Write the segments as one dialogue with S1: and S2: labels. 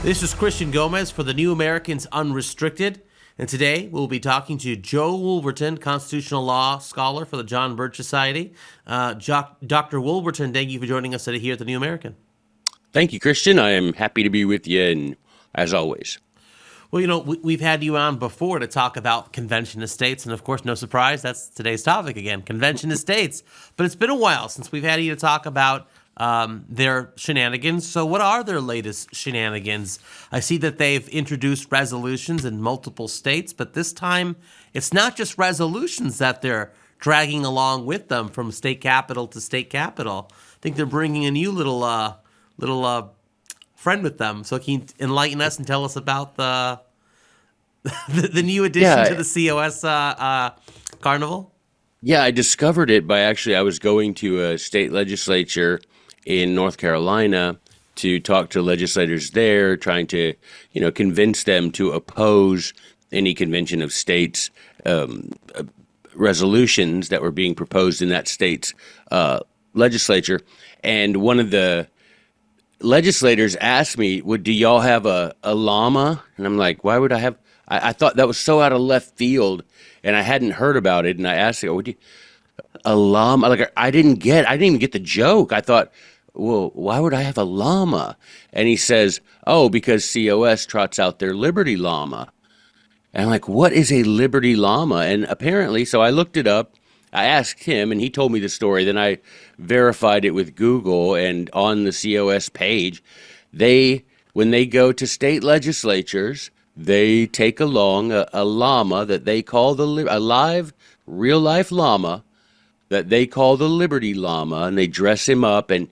S1: This is Christian Gomez for the New Americans Unrestricted, and today we'll be talking to Joe Wolverton, constitutional law scholar for the John Birch Society. Dr. Wolverton, thank you for joining us today here at the New American.
S2: Thank you, Christian. I am happy to be with you, and as always.
S1: Well, we've had you on before to talk about convention estates, and of course, no surprise, that's today's topic again, convention estates. But it's been a while since we've had you to talk about their shenanigans. So what are their latest shenanigans? I see that they've introduced resolutions in multiple states, but this time it's not just resolutions that they're dragging along with them from state capital to state capital. I think they're bringing a new little friend with them. So can you enlighten us and tell us about the new addition to the COS carnival?
S2: Yeah, I discovered it I was going to a state legislature in North Carolina to talk to legislators there, trying to, convince them to oppose any convention of states resolutions that were being proposed in that state's legislature. And one of the legislators asked me, do y'all have a llama? And I'm like, why would I have? I thought that was so out of left field, and I hadn't heard about it. And I asked her, a llama? Like, I didn't even get the joke. I thought, well, why would I have a llama? And he says, oh, because COS trots out their Liberty Llama. And I'm like, what is a Liberty Llama? And apparently, so I looked it up. I asked him, and he told me the story. Then I verified it with Google, and on the COS page, when they go to state legislatures, they take along a llama that they call a live, real-life llama that they call the Liberty Llama, and they dress him up, and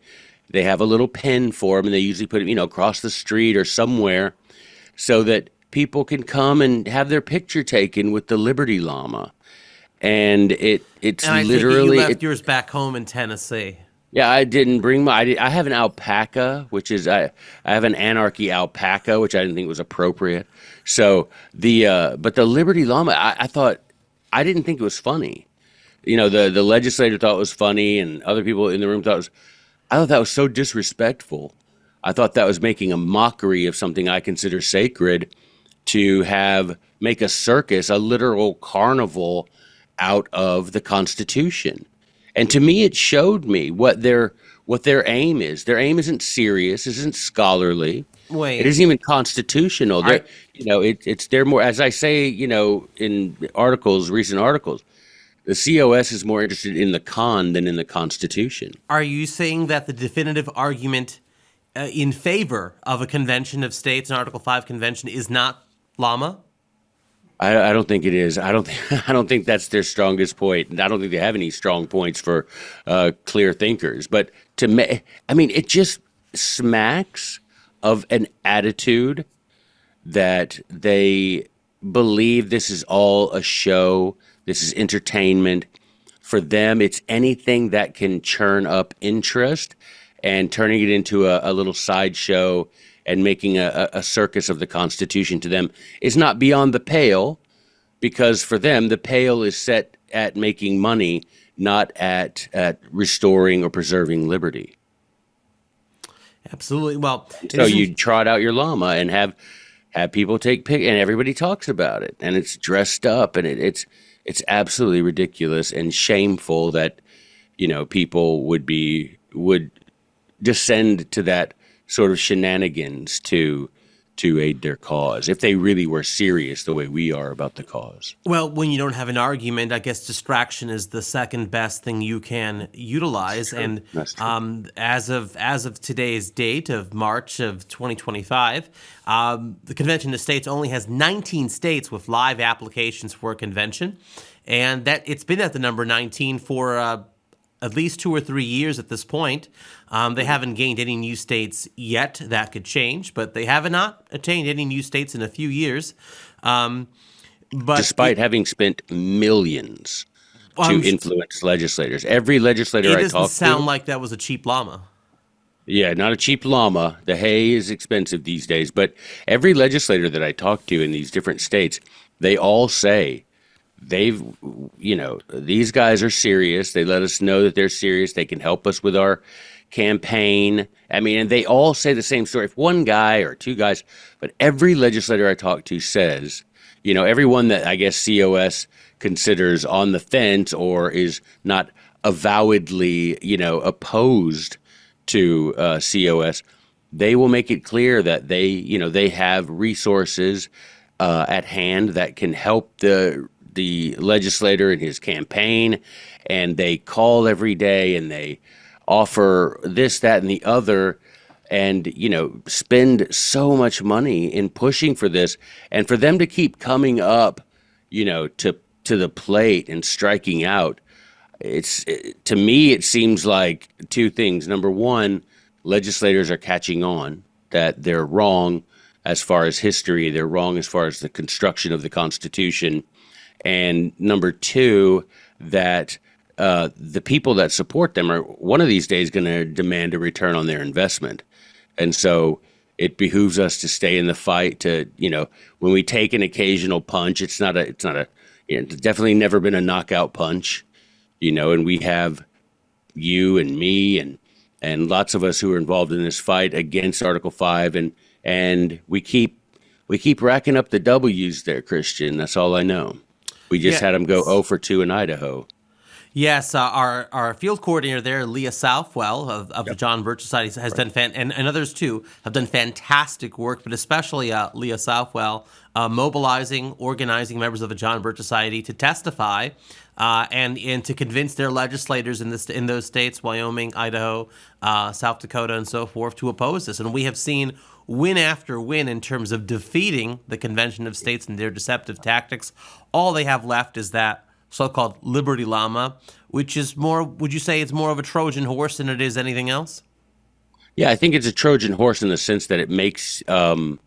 S2: they have a little pen for him, and they usually put him, across the street or somewhere so that people can come and have their picture taken with the Liberty Llama. And it's
S1: and I
S2: literally...
S1: you left yours back home in Tennessee.
S2: Yeah, I didn't bring I have an alpaca, which is... I have an anarchy alpaca, which I didn't think was appropriate. So but the Liberty Llama, I thought... I didn't think it was funny. The legislator thought it was funny, and other people in the room I thought that was so disrespectful. I thought that was making a mockery of something I consider sacred, to make a circus, a literal carnival out of the Constitution. And to me, it showed me what their aim is. Their aim isn't serious, isn't scholarly.
S1: Wait.
S2: It isn't even constitutional. They're more, as I say, in recent articles, the COS is more interested in the con than in the Constitution.
S1: Are you saying that the definitive argument in favor of a convention of states, an Article 5 convention, is not llama?
S2: I don't think it is. I don't think that's their strongest point. And I don't think they have any strong points for clear thinkers. But it just smacks of an attitude that they believe this is all a show. This is entertainment. For them, it's anything that can churn up interest, and turning it into a little sideshow and making a circus of the Constitution to them is not beyond the pale, because for them, the pale is set at making money, not at restoring or preserving liberty.
S1: Absolutely. Well,
S2: so you trot out your llama and have people take pictures, and everybody talks about it, and it's dressed up, and it's absolutely ridiculous and shameful that people would descend to that sort of shenanigans to aid their cause, if they really were serious the way we are about the cause.
S1: Well, when you don't have an argument, I guess distraction is the second best thing you can utilize.
S2: Sure.
S1: And as of today's date of March of 2025, the Convention of States only has 19 states with live applications for a convention, and that it's been at the number 19 for at least 2 or 3 years at this point. They haven't gained any new states yet. That could change, but they have not attained any new states in a few years. But
S2: despite having spent millions to influence legislators. Every legislator I talked to... It doesn't
S1: sound like that was a cheap llama.
S2: Yeah, not a cheap llama. The hay is expensive these days. But every legislator that I talked to in these different states, they all say these guys are serious. They let us know that they're serious. They can help us with our campaign. I mean, and they all say the same story. If one guy or two guys, but every legislator I talk to says, everyone that I guess COS considers on the fence or is not avowedly, opposed to COS, they will make it clear that they have resources at hand that can help the legislator in his campaign, and they call every day and they offer this, that, and the other, and spend so much money in pushing for this, and for them to keep coming up, to the plate and striking out. To me, it seems like two things. Number one, legislators are catching on that they're wrong as far as history. They're wrong as far as the construction of the Constitution. And number two, that the people that support them are one of these days going to demand a return on their investment. And so it behooves us to stay in the fight. To when we take an occasional punch, it's definitely never been a knockout punch. And we have you and me and lots of us who are involved in this fight against Article 5, and we keep racking up the W's there, Christian. That's all I know. We just had them go 0 for 2 in Idaho.
S1: Yes, our field coordinator there, Leah Southwell of the John Birch Society, has done and others too have done fantastic work, but especially Leah Southwell mobilizing, organizing members of the John Birch Society to testify and to convince their legislators in those states, Wyoming, Idaho, South Dakota, and so forth, to oppose this. And we have seen win after win in terms of defeating the Convention of States and their deceptive tactics. All they have left is that so-called Liberty Llama, which is more, would you say it's more of a Trojan horse than it is anything else?
S2: Yeah, I think it's a Trojan horse in the sense that it makes the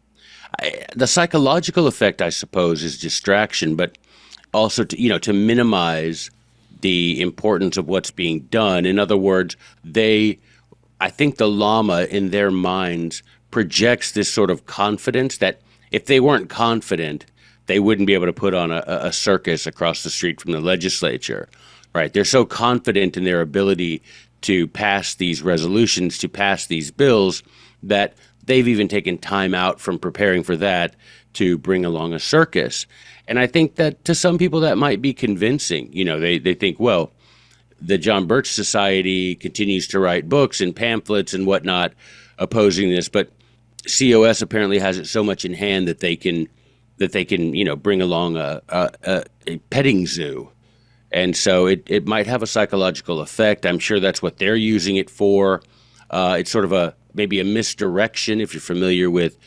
S2: psychological effect, I suppose, is distraction, but also to minimize the importance of what's being done. In other words, I think the Llama in their minds projects this sort of confidence that if they weren't confident, they wouldn't be able to put on a circus across the street from the legislature, right? They're so confident in their ability to pass these resolutions, to pass these bills, that they've even taken time out from preparing for that to bring along a circus. And I think that to some people that might be convincing. They think, well, the John Birch Society continues to write books and pamphlets and whatnot opposing this, but COS apparently has it so much in hand that they can bring along a petting zoo. And so it might have a psychological effect. I'm sure that's what they're using it for. It's sort of maybe a misdirection. If you're familiar with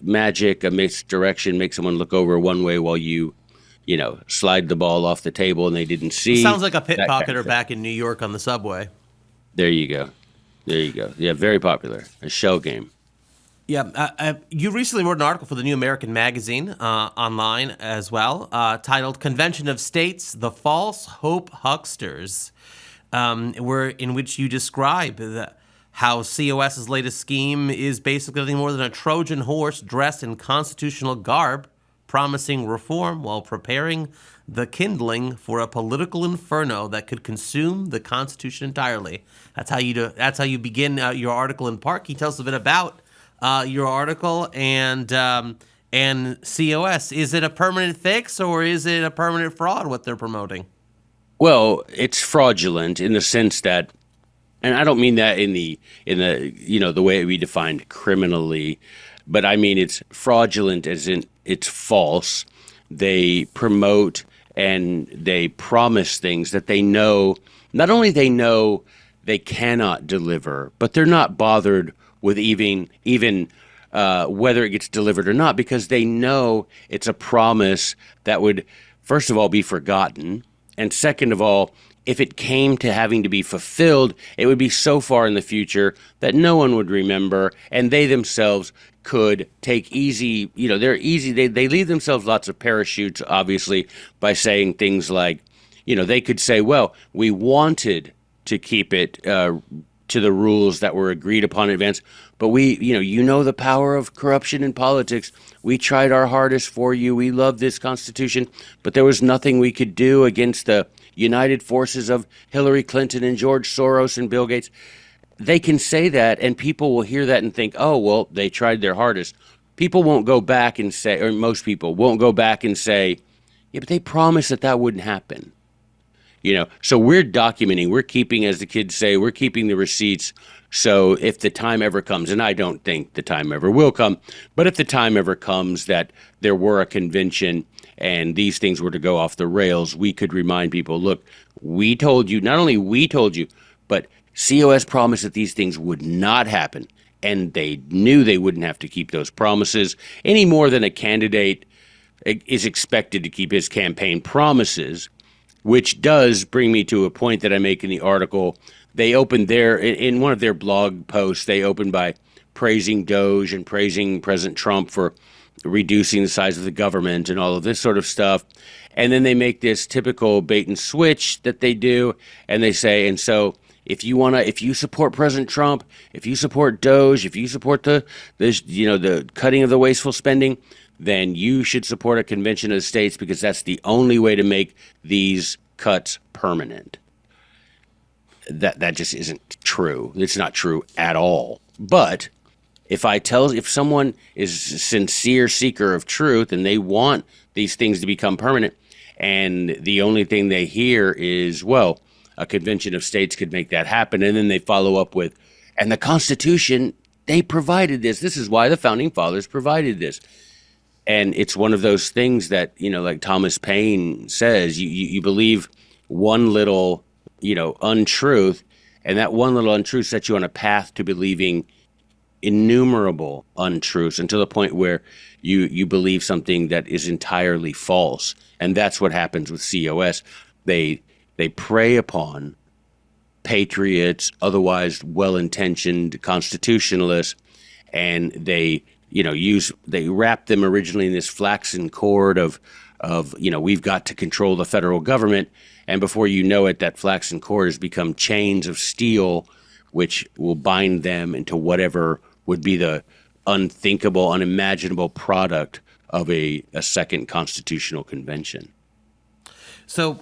S2: magic, a misdirection makes someone look over one way while you slide the ball off the table and they didn't see.
S1: Sounds like a pickpocketer back in New York on the subway.
S2: There you go. Yeah, very popular. A shell game.
S1: Yeah, you recently wrote an article for the New American Magazine online as well, titled "Convention of States: The False Hope Hucksters," in which you describe how COS's latest scheme is basically nothing more than a Trojan horse dressed in constitutional garb, promising reform while preparing the kindling for a political inferno that could consume the Constitution entirely. That's how you begin your article in part. Can you tell us a bit about your article and COS? Is it a permanent fix or is it a permanent fraud, what they're promoting?
S2: Well, it's fraudulent in the sense that, and I don't mean that in the the way we defined criminally, but I mean it's fraudulent as in it's false. They promote and they promise things that they know, not only they know they cannot deliver, but they're not bothered with even whether it gets delivered or not, because they know it's a promise that would, first of all, be forgotten, and second of all, if it came to having to be fulfilled, it would be so far in the future that no one would remember, and they themselves could take easy, they're easy, they leave themselves lots of parachutes, obviously, by saying things like, they could say, well, we wanted to keep it to the rules that were agreed upon in advance, but we, the power of corruption in politics. We tried our hardest for you. We love this Constitution, but there was nothing we could do against the united forces of Hillary Clinton and George Soros and Bill Gates. they can say that, and people will hear that and think, oh, well, they tried their hardest. People won't go back and say, or most people won't go back and say, yeah, but they promised that that wouldn't happen. So we're documenting, we're keeping, as the kids say, we're keeping the receipts. So if the time ever comes, and I don't think the time ever will come, but if the time ever comes that there were a convention and these things were to go off the rails, we could remind people, look, we told you, not only we told you, but COS promised that these things would not happen. And they knew they wouldn't have to keep those promises any more than a candidate is expected to keep his campaign promises, which does bring me to a point that I make in the article. They opened in one of their blog posts, they opened by praising Doge and praising President Trump for reducing the size of the government and all of this sort of stuff. And then they make this typical bait and switch that they do. And they say, and so if you support President Trump, if you support Doge, if you support the cutting of the wasteful spending, then you should support a convention of the states because that's the only way to make these cuts permanent. That just isn't true. It's not true at all. But if someone is a sincere seeker of truth and they want these things to become permanent, and the only thing they hear is, well, a convention of states could make that happen, and then they follow up with, and the Constitution, they provided this. This is why the Founding Fathers provided this. And it's one of those things that, like Thomas Paine says, you believe one little, untruth, and that one little untruth sets you on a path to believing innumerable untruths until the point where you believe something that is entirely false. And that's what happens with COS. They prey upon patriots, otherwise well-intentioned constitutionalists, and they wrapped them originally in this flaxen cord of we've got to control the federal government, and before you know it, that flaxen cord has become chains of steel, which will bind them into whatever would be the unthinkable, unimaginable product of a second constitutional convention.
S1: So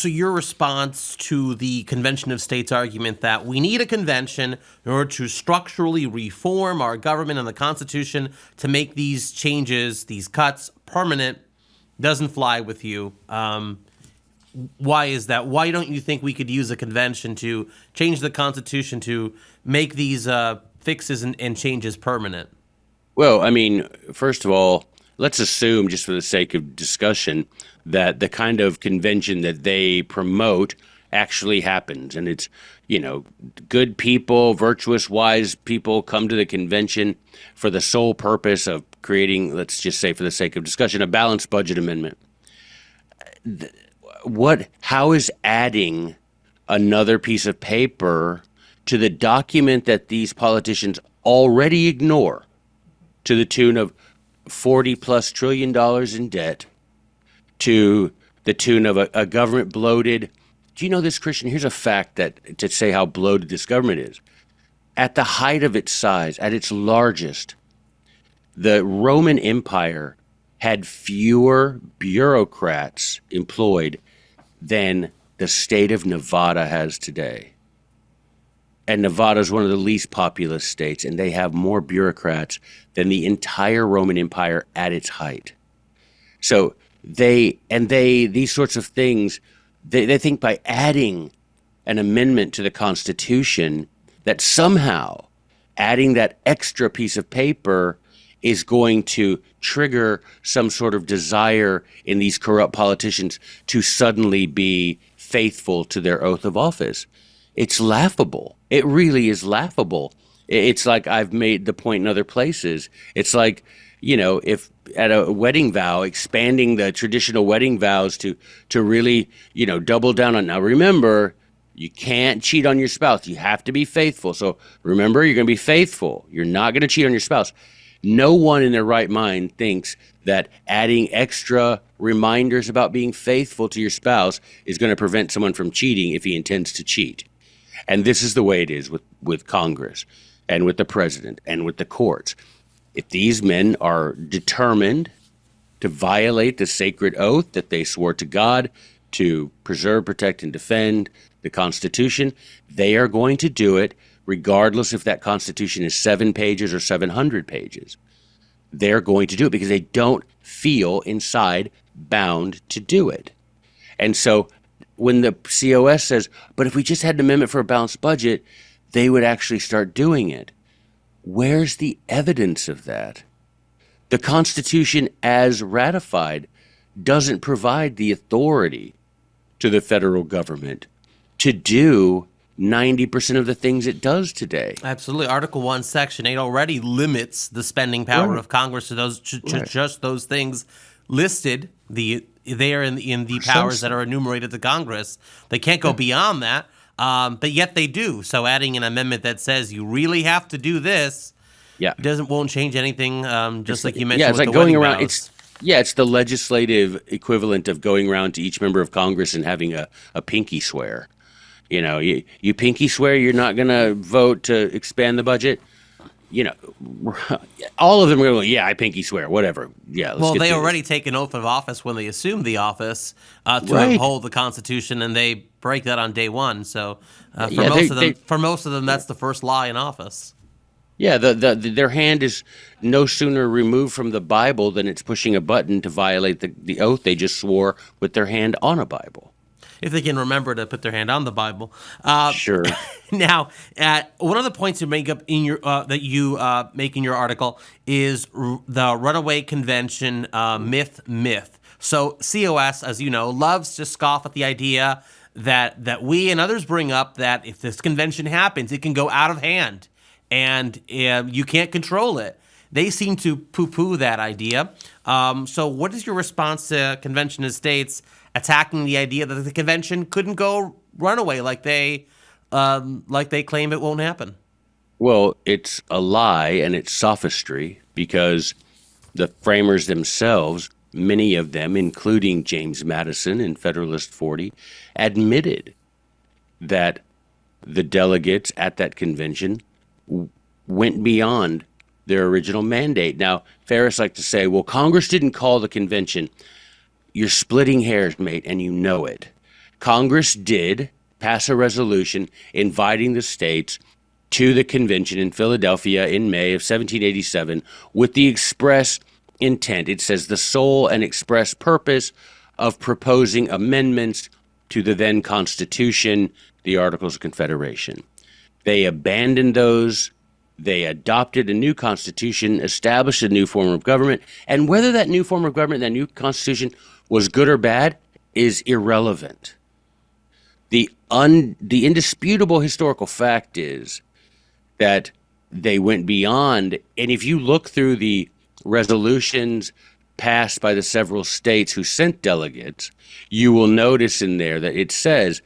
S1: your response to the Convention of States argument that we need a convention in order to structurally reform our government and the Constitution to make these changes, these cuts, permanent, doesn't fly with you. Why is that? Why don't you think we could use a convention to change the Constitution to make these fixes and changes permanent?
S2: Well, I mean, first of all, let's assume, just for the sake of discussion, that the kind of convention that they promote actually happens. And it's, good people, virtuous, wise people come to the convention for the sole purpose of creating, let's just say for the sake of discussion, a balanced budget amendment. How is adding another piece of paper to the document that these politicians already ignore, to the tune of $40+ trillion in debt, to the tune of a government bloated? Do you know this, Christian? Here's a fact that to say how bloated this government is. At the height of its size, at its largest, the Roman Empire had fewer bureaucrats employed than the state of Nevada has today. And Nevada is one of the least populous states, and they have more bureaucrats than the entire Roman Empire at its height. So these sorts of things, they think by adding an amendment to the Constitution that somehow adding that extra piece of paper is going to trigger some sort of desire in these corrupt politicians to suddenly be faithful to their oath of office. It's laughable. It really is laughable. It's like I've made the point in other places. It's like, if at a wedding vow, expanding the traditional wedding vows to really, double down on. Now, remember, you can't cheat on your spouse. You have to be faithful. So remember, you're going to be faithful. You're not going to cheat on your spouse. No one in their right mind thinks that adding extra reminders about being faithful to your spouse is going to prevent someone from cheating if he intends to cheat. And this is the way it is with Congress and with the president and with the courts. If these men are determined to violate the sacred oath that they swore to God, to preserve, protect, and defend the Constitution, they are going to do it regardless if that Constitution is 7 pages or 700 pages. They're going to do it because they don't feel inside bound to do it. And so when the COS says, but if we just had an amendment for a balanced budget, they would actually start doing it. Where's the evidence of that? The Constitution, as ratified, doesn't provide the authority to the federal government to do 90% of the things it does today.
S1: Absolutely. Article 1, Section 8 already limits the spending power of Congress to those just those things listed there in the powers that are enumerated to Congress. They can't go beyond that, but yet they do. So adding an amendment that says you really have to do this won't change anything, just like you mentioned.
S2: Yeah, it's
S1: with
S2: like
S1: the
S2: going
S1: wedding
S2: around.
S1: vows.
S2: It's the legislative equivalent of going around to each member of Congress and having a pinky swear. You know, you pinky swear you're not going to vote to expand the budget. You know, all of them are going to go, yeah, I pinky swear, whatever. Yeah, let's
S1: well,
S2: get
S1: they
S2: through
S1: already
S2: this.
S1: take an oath of office when they assume the office to
S2: Right.
S1: uphold the Constitution, and they break that on day one. So for
S2: Yeah,
S1: most of them, that's the first lie in office.
S2: Yeah, their hand is no sooner removed from the Bible than it's pushing a button to violate the oath they just swore with their hand on a Bible.
S1: If they can remember to put their hand on the Bible.
S2: Sure.
S1: Now, one of the points you make up in your that you make in your article is the Runaway Convention myth. So COS, as you know, loves to scoff at the idea that we and others bring up that if this convention happens, it can go out of hand and you can't control it. They seem to poo-poo that idea. So what is your response to Convention of States attacking the idea that the convention couldn't go runaway like they claim it won't happen?
S2: Well, it's a lie and it's sophistry because the framers themselves, many of them, including James Madison in Federalist 40, admitted that the delegates at that convention went beyond their original mandate. Now, Ferris likes to say, well, Congress didn't call the convention. You're splitting hairs, mate, and you know it. Congress did pass a resolution inviting the states to the convention in Philadelphia in May of 1787 with the express intent, it says, the sole and express purpose of proposing amendments to the then Constitution, the Articles of Confederation. They abandoned those. They adopted a new constitution, established a new form of government, and whether that new form of government, that new constitution, was good or bad is irrelevant. The indisputable historical fact is that they went beyond, and if you look through the resolutions passed by the several states who sent delegates, you will notice in there that it says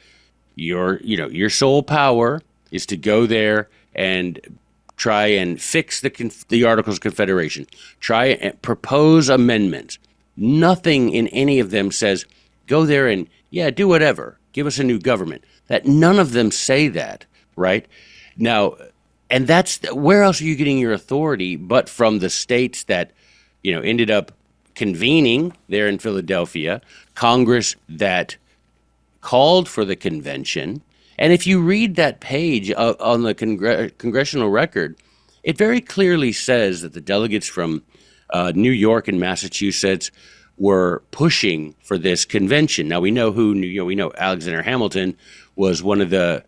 S2: your sole power is to go there and try and fix the Articles of Confederation, try and propose amendments. Nothing in any of them says, go there and, do whatever, give us a new government. That none of them say that, right? Now, and that's, where else are you getting your authority but from the states that, ended up convening there in Philadelphia, Congress that called for the convention. And if you read that page on the congressional record, it very clearly says that the delegates from New York and Massachusetts were pushing for this convention. Now we know we know Alexander Hamilton was one of the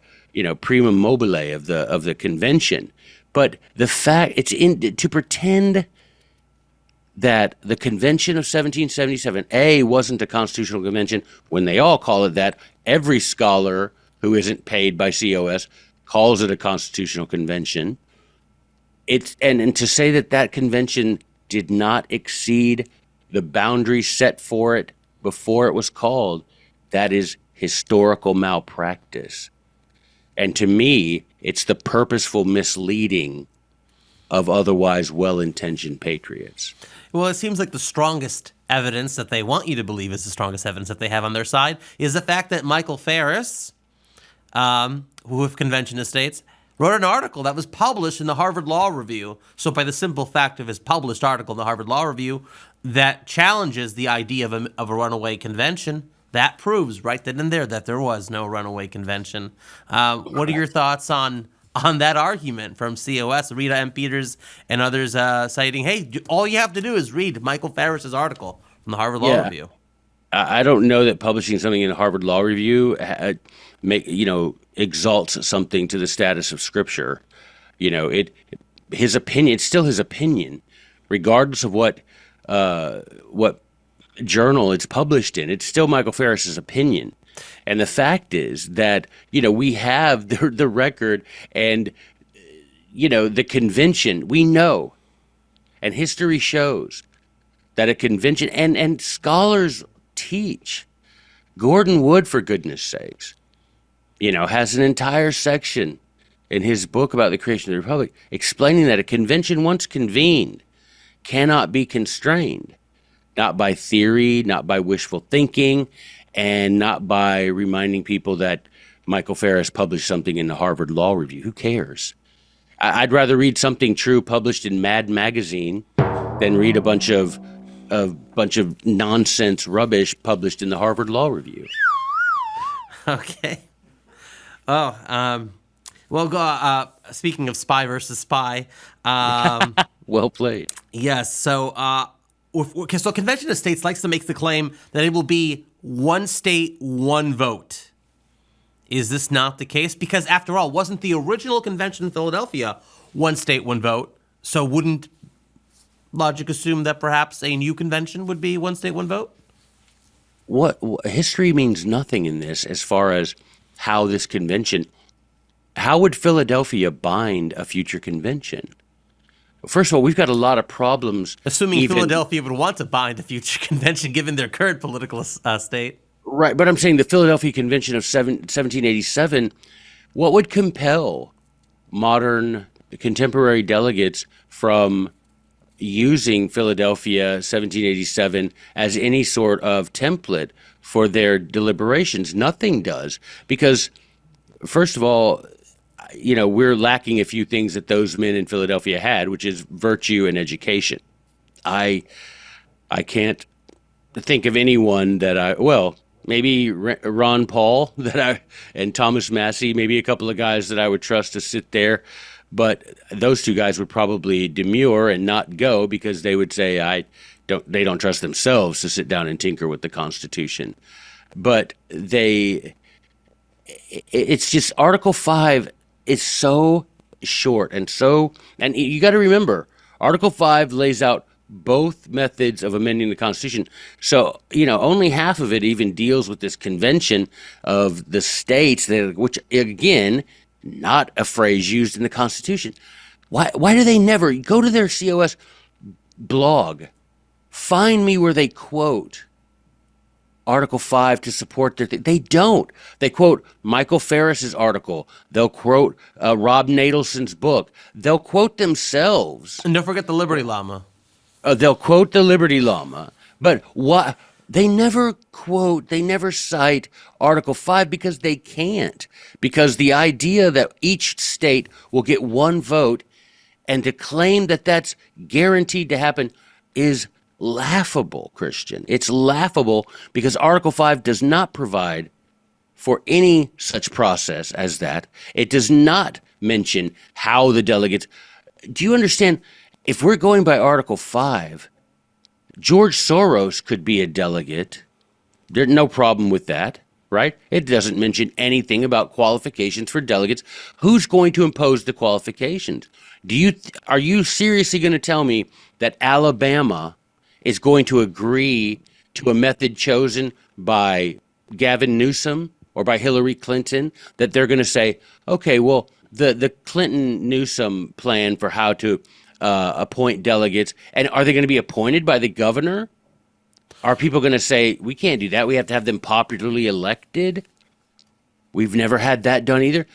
S2: prima mobile of the convention. But the fact to pretend that the Convention of 1777 wasn't a constitutional convention when they all call it that. Every scholar who isn't paid by COS calls it a constitutional convention. And to say that convention did not exceed the boundaries set for it before it was called, that is historical malpractice. And to me, it's the purposeful misleading of otherwise well-intentioned patriots.
S1: Well, it seems like the strongest evidence that they want you to believe is the strongest evidence that they have on their side is the fact that Michael Ferris, who of Convention of States, wrote an article that was published in the Harvard Law Review. So by the simple fact of his published article in the Harvard Law Review that challenges the idea of a runaway convention, that proves right then and there that there was no runaway convention. What are your thoughts on that argument from COS, Rita M. Peters, and others citing, hey, all you have to do is read Michael Ferris's article from the Harvard Law Review?
S2: I don't know that publishing something in a Harvard Law Review exalts something to the status of scripture. His opinion, it's still his opinion, regardless of what journal it's published in. It's still Michael Ferris's opinion. And the fact is that, we have the record and, the convention. We know, and history shows, that a convention, and scholars teach. Gordon Wood, for goodness sakes, has an entire section in his book about the creation of the Republic explaining that a convention once convened cannot be constrained, not by theory, not by wishful thinking, and not by reminding people that Michael Ferris published something in the Harvard Law Review. Who cares? I'd rather read something true published in Mad Magazine than read a bunch of nonsense rubbish published in the Harvard Law Review.
S1: Okay. Oh, speaking of spy versus spy,
S2: well played.
S1: Yes. So, so Convention of States likes to make the claim that it will be one state, one vote. Is this not the case? Because after all, wasn't the original convention in Philadelphia one state, one vote? So wouldn't logic assume that perhaps a new convention would be one state, one vote?
S2: What history means nothing in this as far as how this convention. How would Philadelphia bind a future convention? First of all, we've got a lot of problems.
S1: Assuming Philadelphia would want to bind a future convention given their current political state.
S2: Right, but I'm saying the Philadelphia Convention of 1787, what would compel modern contemporary delegates from using Philadelphia 1787 as any sort of template for their deliberations? Nothing does, because first of all, we're lacking a few things that those men in Philadelphia had, which is virtue and education. I can't think of anyone that maybe Ron Paul and Thomas Massey, maybe a couple of guys that I would trust to sit there. But those two guys would probably demur and not go because they would say they don't trust themselves to sit down and tinker with the Constitution. But it's just Article 5 is so short and you got to remember, Article 5 lays out both methods of amending the Constitution. So, only half of it even deals with this convention of the states, which, again, not a phrase used in the Constitution. Why do they never go to their COS blog? Find me where they quote Article 5 to support their they don't. They quote Michael Ferris's article. They'll quote Rob Nadelson's book. They'll quote themselves.
S1: And don't forget the Liberty Llama.
S2: They'll quote the Liberty Llama, but what they never cite Article 5 because they can't. Because the idea that each state will get one vote and to claim that that's guaranteed to happen is laughable, Christian. It's laughable because Article 5 does not provide for any such process as that. It does not mention how the delegates. Do you understand? If we're going by Article 5, George Soros could be a delegate. There's no problem with that, right? It doesn't mention anything about qualifications for delegates. Who's going to impose the qualifications? Are you seriously going to tell me that Alabama is going to agree to a method chosen by Gavin Newsom or by Hillary Clinton, that they're going to say, okay, well, the Clinton-Newsom plan for how to appoint delegates, and are they going to be appointed by the governor? Are people going to say, we can't do that, we have to have them popularly elected? We've never had that done either.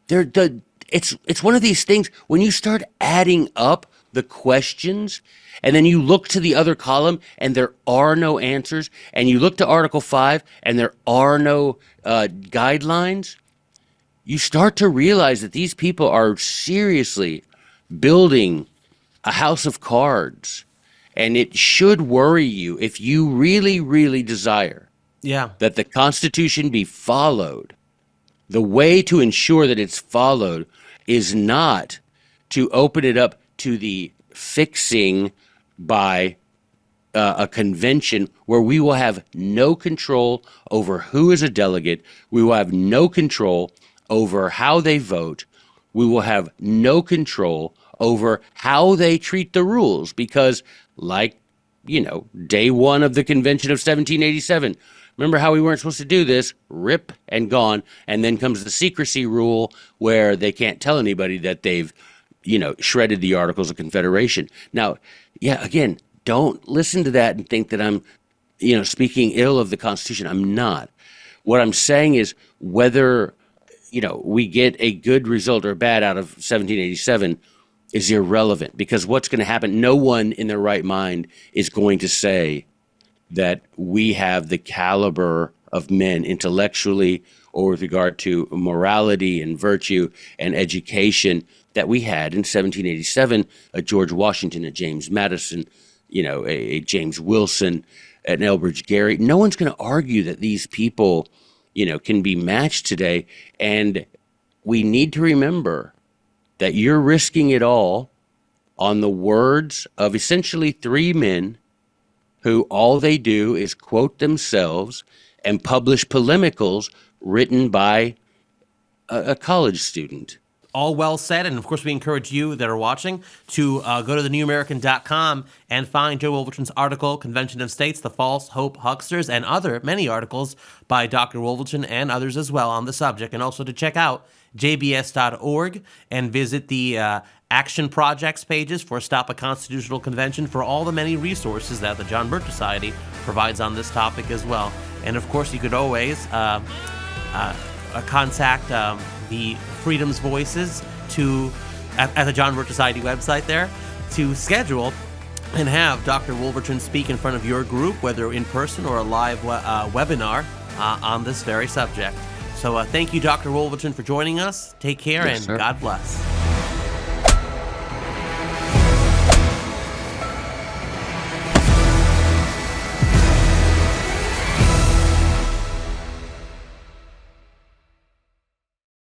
S2: It's one of these things, when you start adding up the questions, and then you look to the other column, and there are no answers, and you look to Article 5, and there are no guidelines, you start to realize that these people are seriously building a house of cards, and it should worry you if you really, really desire
S1: Yeah.
S2: that the Constitution be followed. The way to ensure that it's followed is not to open it up to the fixing by a convention where we will have no control over who is a delegate. We will have no control over how they vote. We will have no control over how they treat the rules because, like, day one of the convention of 1787, remember how we weren't supposed to do this? Rip and gone. And then comes the secrecy rule where they can't tell anybody that they've, shredded the Articles of Confederation. Now, yeah, again, don't listen to that and think that I'm, speaking ill of the Constitution. I'm not. What I'm saying is whether, we get a good result or bad out of 1787 is irrelevant because what's going to happen, no one in their right mind is going to say that we have the caliber of men intellectually or with regard to morality and virtue and education that we had in 1787, a George Washington, a James Madison, a James Wilson, an Elbridge Gerry. No one's going to argue that these people, can be matched today. And we need to remember that you're risking it all on the words of essentially three men who all they do is quote themselves and publish polemicals written by a college student.
S1: All well said, and of course we encourage you that are watching to go to thenewamerican.com and find Joe Wolverton's article, Convention of States, the False Hope Hucksters, and many articles by Dr. Wolverton and others as well on the subject, and also to check out jbs.org and visit the Action Projects pages for Stop a Constitutional Convention for all the many resources that the John Birch Society provides on this topic as well. And of course you could always contact the Freedom's Voices at the John Birch Society website there to schedule and have Dr. Wolverton speak in front of your group, whether in person or a live webinar on this very subject. So thank you, Dr. Wolverton, for joining us. Take care,
S2: Yes,
S1: and
S2: sir.
S1: God bless.